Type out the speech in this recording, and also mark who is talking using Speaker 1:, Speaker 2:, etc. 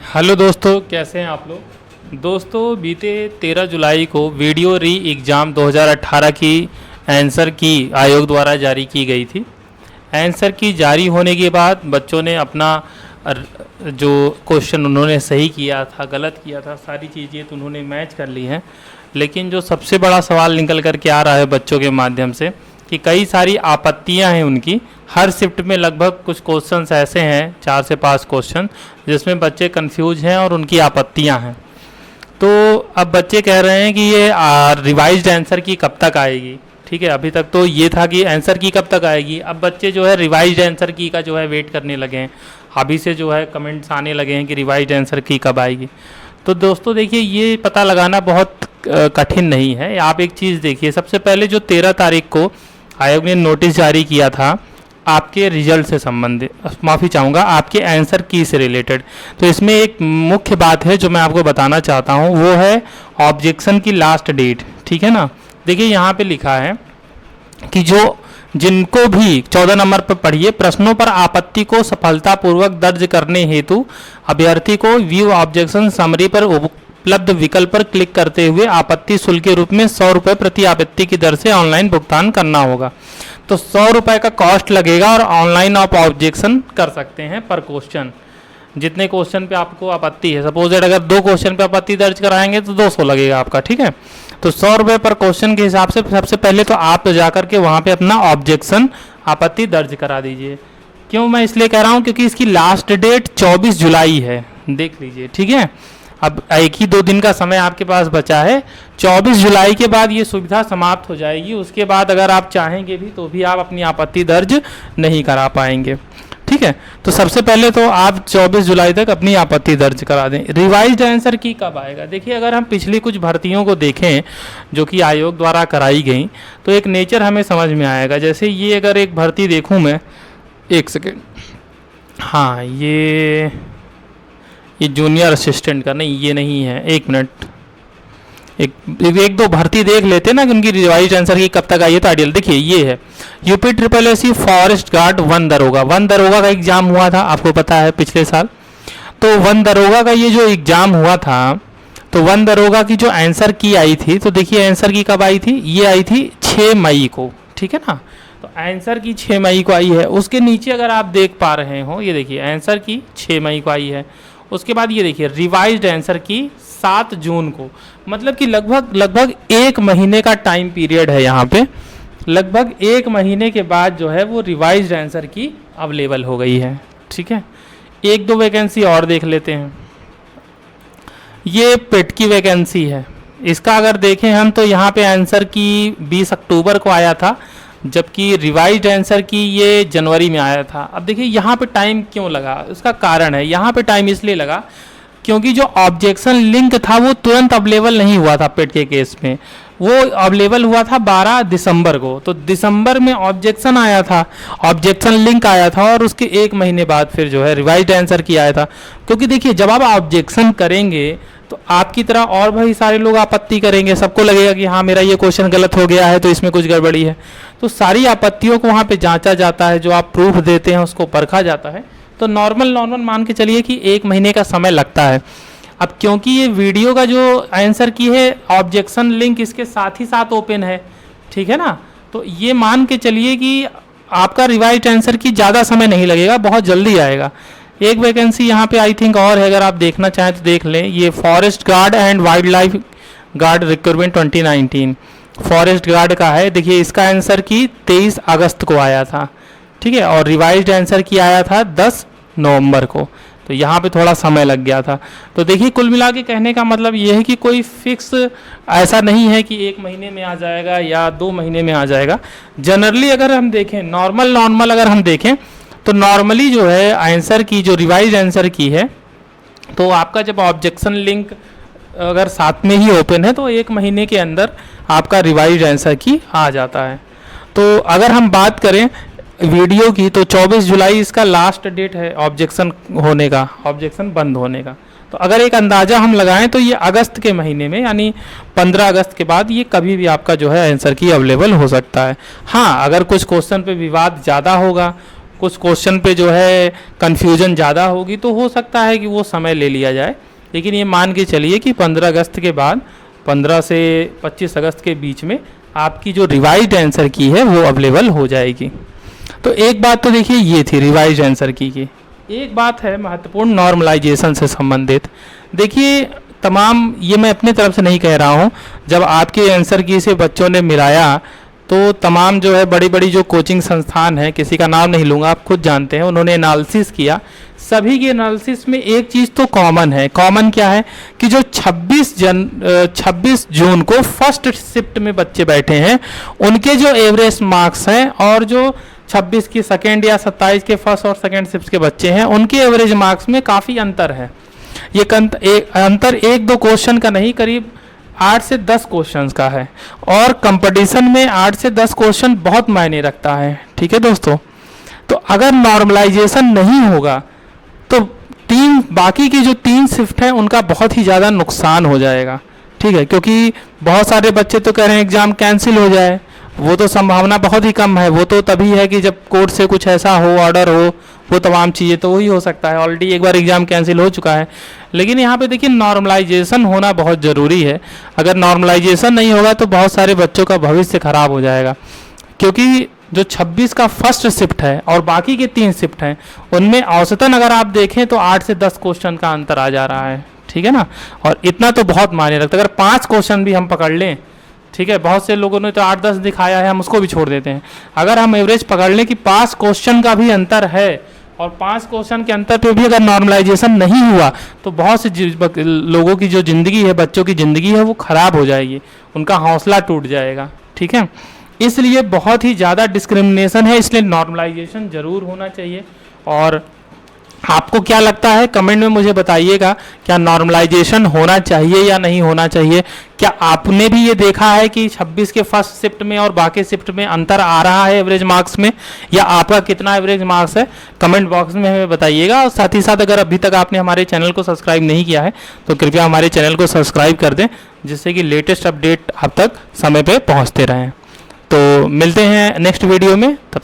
Speaker 1: Hello दोस्तों, कैसे हैं आप लोग। दोस्तों, बीते 13 जुलाई को वीडियो री एग्ज़ाम 2018 की आंसर की आयोग द्वारा जारी की गई थी। आंसर की जारी होने के बाद बच्चों ने अपना जो क्वेश्चन उन्होंने सही किया था, गलत किया था, सारी चीज़ें तो उन्होंने मैच कर ली हैं। लेकिन जो सबसे बड़ा सवाल निकल कर के आ रहा है बच्चों के माध्यम से कि कई सारी आपत्तियां हैं उनकी। हर शिफ्ट में लगभग कुछ क्वेश्चंस ऐसे हैं, 4 से 5 क्वेश्चन, जिसमें बच्चे कंफ्यूज हैं और उनकी आपत्तियां हैं। तो अब बच्चे कह रहे हैं कि ये रिवाइज्ड आंसर की कब तक आएगी। ठीक है, अभी तक तो ये था कि आंसर की कब तक आएगी। अब बच्चे जो है रिवाइज्ड आंसर की का जो है वेट करने लगे हैं। अभी से जो है कमेंट्स आने लगे हैं कि रिवाइज्ड आंसर की कब आएगी। तो दोस्तों देखिए, ये पता लगाना बहुत कठिन नहीं है। आप एक चीज़ देखिए, सबसे पहले जो 13 तारीख को आयोग ने नोटिस जारी किया था आपके रिजल्ट से संबंधित, माफ़ी चाहूँगा, आपके आंसर की से रिलेटेड। तो इसमें एक मुख्य बात है जो मैं आपको बताना चाहता हूँ, वो है ऑब्जेक्शन की लास्ट डेट। ठीक है ना। देखिए यहाँ पे लिखा है कि जो जिनको भी 14 नंबर पर पढ़िए, प्रश्नों पर आपत्ति को सफलतापूर्वक दर्ज करने हेतु अभ्यर्थी को व्यू ऑब्जेक्शन समरी पर उपलब्ध विकल्प पर क्लिक करते हुए आपत्ति शुल्क के रूप में 100 रुपये प्रति आपत्ति की दर से ऑनलाइन भुगतान करना होगा। तो 100 रुपये का कॉस्ट लगेगा और ऑनलाइन आप ऑब्जेक्शन कर सकते हैं पर क्वेश्चन। जितने क्वेश्चन पे आपको आपत्ति है, सपोज दैट अगर 2 क्वेश्चन पे आपत्ति दर्ज कराएंगे तो 200 लगेगा आपका। ठीक है, तो 100 रुपये पर क्वेश्चन के हिसाब से सबसे पहले तो आप जाकर के वहाँ पे अपना ऑब्जेक्शन आपत्ति दर्ज करा दीजिए। क्यों मैं इसलिए कह रहा हूँ, क्योंकि इसकी लास्ट डेट 24 जुलाई है। देख लीजिए, ठीक है। अब 1 ही 2 दिन का समय आपके पास बचा है। 24 जुलाई के बाद ये सुविधा समाप्त हो जाएगी। उसके बाद अगर आप चाहेंगे भी तो भी आप अपनी आपत्ति दर्ज नहीं करा पाएंगे। ठीक है, तो सबसे पहले तो आप 24 जुलाई तक अपनी आपत्ति दर्ज करा दें। रिवाइज्ड आंसर की कब आएगा। देखिए, अगर हम पिछली कुछ भर्तियों को देखें जो कि आयोग द्वारा कराई गई, तो एक नेचर हमें समझ में आएगा। जैसे ये अगर एक भर्ती देखूं मैं, एक सेकेंड, हाँ ये जूनियर असिस्टेंट का, नहीं ये नहीं है, 1 मिनट, एक 2 भर्ती देख लेते ना कि उनकी रिवाइज्ड आंसर की कब तक आई है तो आइडियल। देखिए ये है यूपी SSSC फॉरेस्ट गार्ड 1 दरोगा। 1 दरोगा का एग्जाम हुआ था, आपको पता है, पिछले साल। तो 1 दरोगा का ये जो एग्जाम हुआ था, तो 1 दरोगा की जो आंसर की आई थी, तो देखिए आंसर की कब आई थी, ये आई थी 6 मई को। ठीक है ना, तो आंसर की 6 मई को आई है। उसके नीचे अगर आप देख पा रहे हो, ये देखिए आंसर की 6 मई को आई है। उसके बाद ये देखिए रिवाइज्ड आंसर की 7 जून को। मतलब कि लगभग 1 महीने का टाइम पीरियड है यहाँ पे। लगभग 1 महीने के बाद जो है वो रिवाइज्ड आंसर की अवेलेबल हो गई है। ठीक है, 1-2 वैकेंसी और देख लेते हैं। ये पेट की वैकेंसी है। इसका अगर देखें हम तो यहाँ पे आंसर की 20 अक्टूबर को आया था, जबकि रिवाइज्ड आंसर की ये जनवरी में आया था। अब देखिए यहाँ पे टाइम क्यों लगा, उसका कारण है। यहाँ पे टाइम इसलिए लगा क्योंकि जो ऑब्जेक्शन लिंक था वो तुरंत अवेलेबल नहीं हुआ था। पेट के केस में वो अवेलेबल हुआ था 12 दिसंबर को। तो दिसंबर में ऑब्जेक्शन आया था, ऑब्जेक्शन लिंक आया था, और उसके 1 महीने बाद फिर जो है रिवाइज्ड आंसर की आया था। क्योंकि देखिए, जब आप ऑब्जेक्शन करेंगे तो आपकी तरह और भाई सारे लोग आपत्ति करेंगे। सबको लगेगा कि हाँ मेरा ये क्वेश्चन गलत हो गया है, तो इसमें कुछ गड़बड़ी है। तो सारी आपत्तियों को वहाँ पे जांचा जाता है, जो आप प्रूफ देते हैं उसको परखा जाता है। तो नॉर्मल मान के चलिए कि 1 महीने का समय लगता है। अब क्योंकि ये वीडियो का जो आंसर की है, ऑब्जेक्शन लिंक इसके साथ ही साथ ओपन है। ठीक है ना, तो ये मान के चलिए कि आपका रिवाइज्ड आंसर की ज़्यादा समय नहीं लगेगा, बहुत जल्दी आएगा। एक वैकेंसी यहाँ पे आई थिंक और है, अगर आप देखना चाहें तो देख लें। ये forest guard and wild life guard recruitment 2019 forest guard का है। देखिए इसका आंसर की 23 अगस्त को आया था। ठीक है, और रिवाइज्ड आंसर की आया था 10 नवंबर को। तो यहाँ पे थोड़ा समय लग गया था। तो देखिए, कुल मिला के कहने का मतलब ये है कि कोई फिक्स ऐसा नहीं है कि 1 महीने में आ जाएगा या 2 महीने में आ जाएगा। जनरली अगर हम देखें, नॉर्मल अगर हम देखें तो नॉर्मली जो है आंसर की, जो रिवाइज आंसर की है, तो आपका जब ऑब्जेक्शन लिंक अगर साथ में ही ओपन है तो 1 महीने के अंदर आपका रिवाइज आंसर की आ जाता है। तो अगर हम बात करें वीडियो की, तो 24 जुलाई इसका लास्ट डेट है ऑब्जेक्शन होने का, ऑब्जेक्शन बंद होने का। तो अगर एक अंदाज़ा हम लगाएं तो ये अगस्त के महीने में, यानी 15 अगस्त के बाद ये कभी भी आपका जो है आंसर की अवेलेबल हो सकता है। हाँ, अगर कुछ क्वेश्चन पे विवाद ज़्यादा होगा, कुछ क्वेश्चन पे जो है कन्फ्यूजन ज़्यादा होगी तो हो सकता है कि वो समय ले लिया जाए, लेकिन ये मान के चलिए कि 15 अगस्त के बाद 15 से 25 अगस्त के बीच में आपकी जो रिवाइज्ड आंसर की है वो अवेलेबल हो जाएगी। तो एक बात तो देखिए ये थी रिवाइज्ड आंसर की। एक बात है महत्वपूर्ण नॉर्मलाइजेशन से संबंधित। देखिए तमाम, ये मैं अपने तरफ से नहीं कह रहा हूँ, जब आपके आंसर की से बच्चों ने मिलाया तो तमाम जो है बड़ी बड़ी जो कोचिंग संस्थान है, किसी का नाम नहीं लूँगा, आप खुद जानते हैं, उन्होंने एनालिसिस किया। सभी के एनालिसिस में एक चीज़ तो कॉमन है। कॉमन क्या है कि जो 26 जून को फर्स्ट शिफ्ट में बच्चे बैठे हैं उनके जो एवरेज मार्क्स हैं और जो 26 की सेकेंड या 27 के फर्स्ट और सेकेंड शिफ्ट के बच्चे हैं उनके एवरेज मार्क्स में काफ़ी अंतर है। ये अंतर एक दो क्वेश्चन का नहीं, करीब 8 से 10 क्वेश्चंस का है, और कंपटीशन में 8 से 10 क्वेश्चन बहुत मायने रखता है। ठीक है दोस्तों, तो अगर नॉर्मलाइजेशन नहीं होगा तो बाकी की जो 3 शिफ्ट हैं उनका बहुत ही ज़्यादा नुकसान हो जाएगा। ठीक है, क्योंकि बहुत सारे बच्चे तो कह रहे हैं एग्ज़ाम कैंसिल हो जाए, वो तो संभावना बहुत ही कम है। वो तो तभी है कि जब कोर्ट से कुछ ऐसा हो, ऑर्डर हो, वो तमाम चीज़ें, तो वही हो सकता है। ऑलरेडी एक बार एग्ज़ाम कैंसिल हो चुका है। लेकिन यहाँ पे देखिए नॉर्मलाइजेशन होना बहुत ज़रूरी है। अगर नॉर्मलाइजेशन नहीं होगा तो बहुत सारे बच्चों का भविष्य खराब हो जाएगा, क्योंकि जो 26 का फर्स्ट शिफ्ट है और बाकी के 3 शिफ्ट हैं उनमें औसतन अगर आप देखें तो 8 से 10 क्वेश्चन का अंतर आ जा रहा है। ठीक है ना, और इतना तो बहुत मायने रखता है। अगर 5 क्वेश्चन भी हम पकड़ लें, ठीक है, बहुत से लोगों ने तो 8-10 दिखाया है, हम उसको भी छोड़ देते हैं। अगर हम एवरेज पकड़ लें कि 5 क्वेश्चन का भी अंतर है और 5 क्वेश्चन के अंतर पे भी अगर नॉर्मलाइजेशन नहीं हुआ तो बहुत से लोगों की जो ज़िंदगी है, बच्चों की ज़िंदगी है, वो ख़राब हो जाएगी, उनका हौसला टूट जाएगा। ठीक है, इसलिए बहुत ही ज़्यादा डिस्क्रिमिनेशन है, इसलिए नॉर्मलाइजेशन ज़रूर होना चाहिए। और आपको क्या लगता है कमेंट में मुझे बताइएगा, क्या नॉर्मलाइजेशन होना चाहिए या नहीं होना चाहिए? क्या आपने भी ये देखा है कि 26 के फर्स्ट शिफ्ट में और बाकी शिफ्ट में अंतर आ रहा है एवरेज मार्क्स में, या आपका कितना एवरेज मार्क्स है? कमेंट बॉक्स में हमें बताइएगा। और साथ ही साथ अगर अभी तक आपने हमारे चैनल को सब्सक्राइब नहीं किया है तो कृपया हमारे चैनल को सब्सक्राइब कर दें, जिससे कि लेटेस्ट अपडेट आप तक समय पर पहुँचते रहें। तो मिलते हैं नेक्स्ट वीडियो में, तब